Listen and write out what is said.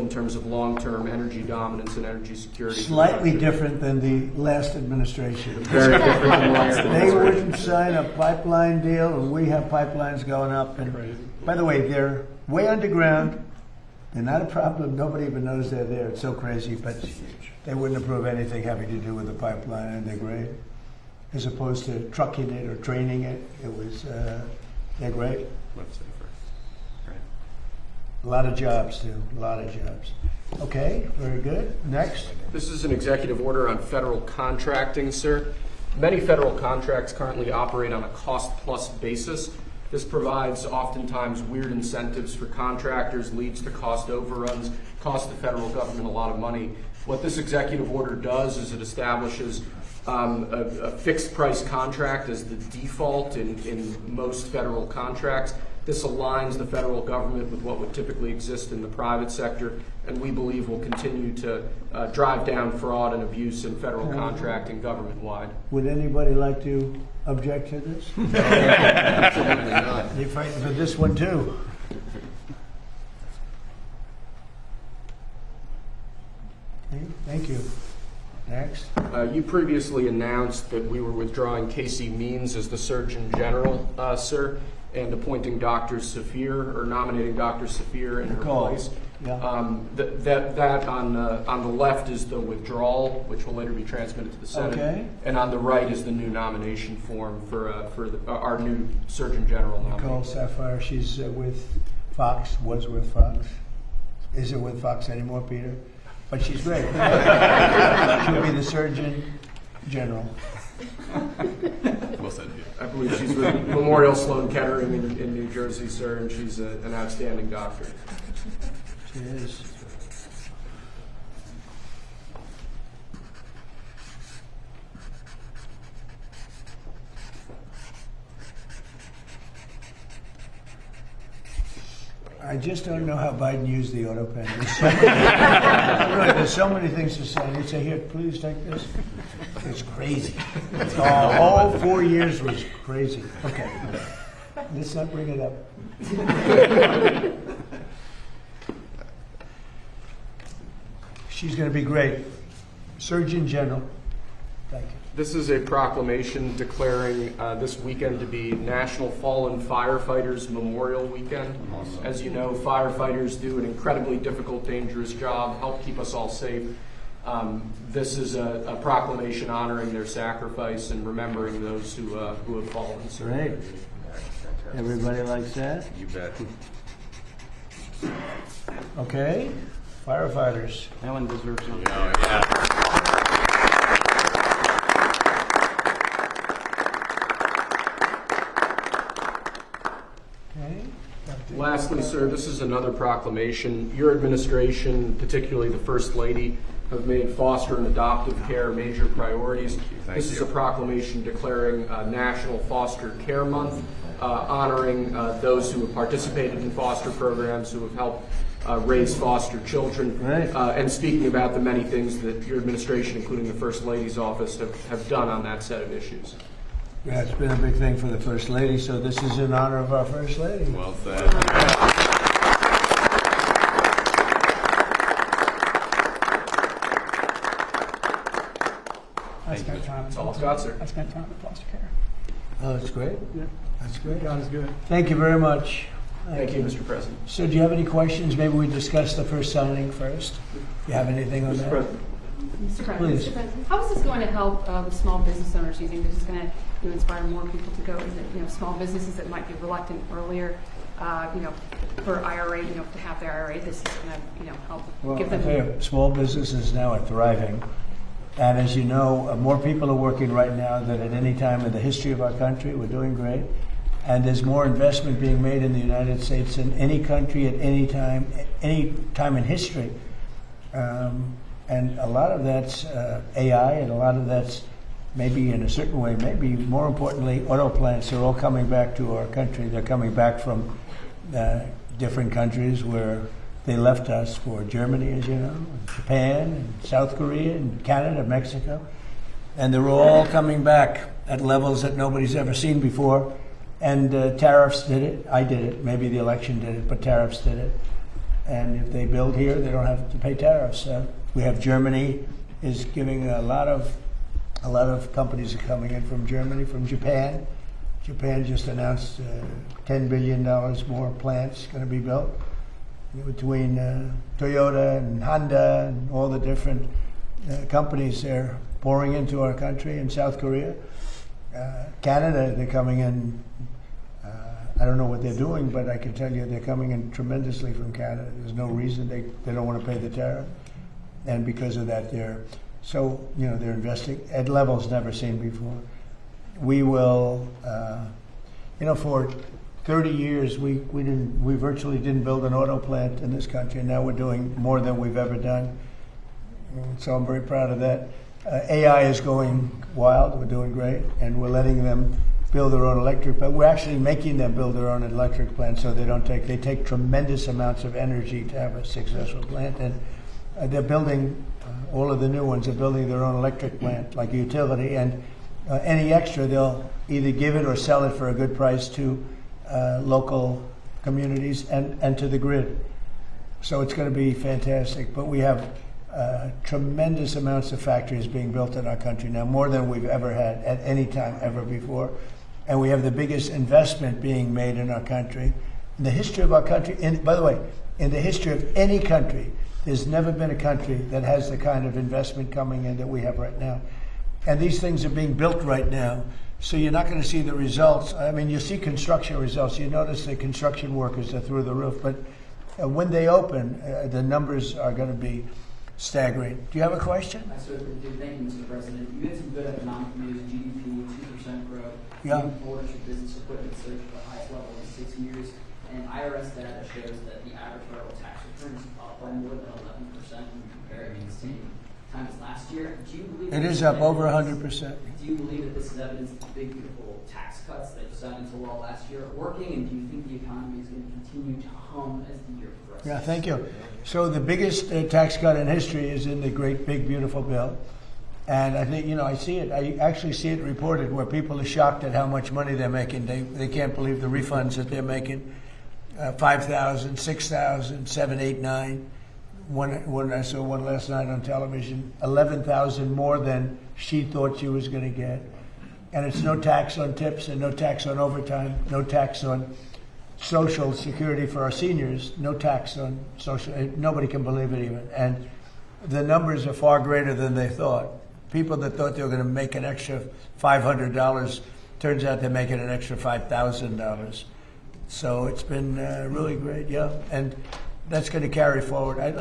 in terms of long-term energy dominance and energy security. Slightly different than the last administration. Very different than last They administration. wouldn't sign a pipeline deal, and we have pipelines going up. And by the way, they're way underground. They're not a problem. Nobody even knows they're there. It's so crazy, but they wouldn't approve anything having to do with the pipeline, and they're great. As opposed to trucking it or training it, they're great. Much safer. Right. A lot of jobs, too. A lot of jobs. Okay, very good. Next. This is an executive order on federal contracting, sir. Many federal contracts currently operate on a cost-plus basis. This provides oftentimes weird incentives for contractors, leads to cost overruns, costs the federal government a lot of money. What this executive order does is it establishes a fixed price contract as the default in most federal contracts. This aligns the federal government with what would typically exist in the private sector, and we believe will continue to drive down fraud and abuse in federal contracting government-wide. Would anybody like to object to this? Absolutely not. You're fighting for this one, too. Okay, thank you. Next. You previously announced that we were withdrawing Casey Means as the Surgeon General, sir, and appointing Dr. Safir, or nominating Dr. Safir in her place. Yeah. That on the left is the withdrawal, which will later be transmitted to the Senate. Okay. And on the right is the new nomination form for our new Surgeon General nominee. Nicole Sapphire, she's with Fox, was with Fox. Isn't with Fox anymore, Peter? But she's great. She'll be the Surgeon General. Well said. I believe she's with Memorial Sloan Kettering in New Jersey, sir, and she's an outstanding doctor. She is. I just don't know how Biden used the auto pen. There's so many things to say. They say, here, please take this. It's crazy. All 4 years was crazy. Okay. Let's not bring it up. She's going to be great. Surgeon General. Thank you. This is a proclamation declaring this weekend to be National Fallen Firefighters Memorial Weekend. Awesome. As you know, firefighters do an incredibly difficult, dangerous job, help keep us all safe. This is a proclamation honoring their sacrifice and remembering those who have fallen. So Great. Everybody likes that? You bet. Okay. Firefighters. That one deserves one. Yeah. Okay. Lastly, sir, this is another proclamation. Your administration, particularly the First Lady, have made foster and adoptive care major priorities. This is a proclamation declaring National Foster Care Month, honoring those who have participated in foster programs, who have helped raise foster children, Right. and speaking about the many things that your administration, including the First Lady's office, have done on that set of issues. Yeah, it's been a big thing for the First Lady, so this is in honor of our First Lady. Well said. I spent time. That's all I've got, sir. I spent time in foster care. Oh, that's great. Yeah. That's great. God is good. Thank you very much. Thank you, Mr. President. So do you have any questions? Maybe we discuss the first signing first. You have anything on that? Mr. President, Please. Mr. President, how is this going to help the small business owners? Do you think this is going to inspire more people to go? Is it, small businesses that might be reluctant earlier, for IRA, to have their IRA? This is going to, help Well, give I tell them. you, small businesses now are thriving. And as you know, more people are working right now than at any time in the history of our country. We're doing great. And there's more investment being made in the United States than any country at any time in history. And a lot of that's AI, and a lot of that's maybe in a certain way, maybe more importantly, auto plants are all coming back to our country. They're coming back from different countries where they left us, for Germany, as you know, Japan, and South Korea, and Canada, Mexico. And they're all coming back at levels that nobody's ever seen before. And tariffs did it. I did it. Maybe the election did it, but tariffs did it. and if they build here, they don't have to pay tariffs. We have Germany is giving a lot of companies are coming in from Germany, from Japan. Japan just announced $10 billion more plants going to be built between Toyota and Honda and all the different companies they're pouring into our country. In South Korea, Canada, they're coming in. I don't know what they're doing, but I can tell you they're coming in tremendously from Canada. There's no reason they don't want to pay the tariff, and because of that, they're investing at levels never seen before. We will, for 30 years we virtually didn't build an auto plant in this country, and now we're doing more than we've ever done. So I'm very proud of that. AI is going wild. We're doing great, and we're letting them build their own electric plant. We're actually making them build their own electric plant, so they take tremendous amounts of energy to have a successful plant, and they're building all of the new ones are building their own electric plant, like a utility, and any extra they'll either give it or sell it for a good price to local communities and to the grid. So it's going to be fantastic. But we have tremendous amounts of factories being built in our country now, more than we've ever had at any time ever before. And we have the biggest investment being made in our country. In the history of our country, by the way, in the history of any country, there's never been a country that has the kind of investment coming in that we have right now. And these things are being built right now. So you're not going to see the results. I mean, you see construction results. You notice the construction workers are through the roof. But when they open, the numbers are going to be staggering. Do you have a question? I certainly do. Thank you, Mr. President. You had some good economic news, GDP, 2% growth. Yeah. Orders for business equipment surged to the highest level in 6 years. And IRS data shows that the average federal tax return is up by more than 11% when compared to the same time as last year. Do you believe It is up over 100%. Do you believe that this is evidence that the big, beautiful tax cuts that you signed into law last year are working? And do you think the economy is going to continue to hum as the year progresses? Yeah, thank you. So the biggest tax cut in history is in the great, big, beautiful bill. And I think, I see it. I actually see it reported where people are shocked at how much money they're making. They can't believe the refunds that they're making. 5,000, 6,000, 7, 8, 9. One I saw one last night on television, 11,000 more than she thought she was going to get. And it's no tax on tips and no tax on overtime, no tax on Social Security for our seniors, no tax on social. Nobody can believe it even. And the numbers are far greater than they thought. People that thought they were going to make an extra $500, turns out they're making an extra $5,000. So it's been really great, yeah. And that's going to carry forward.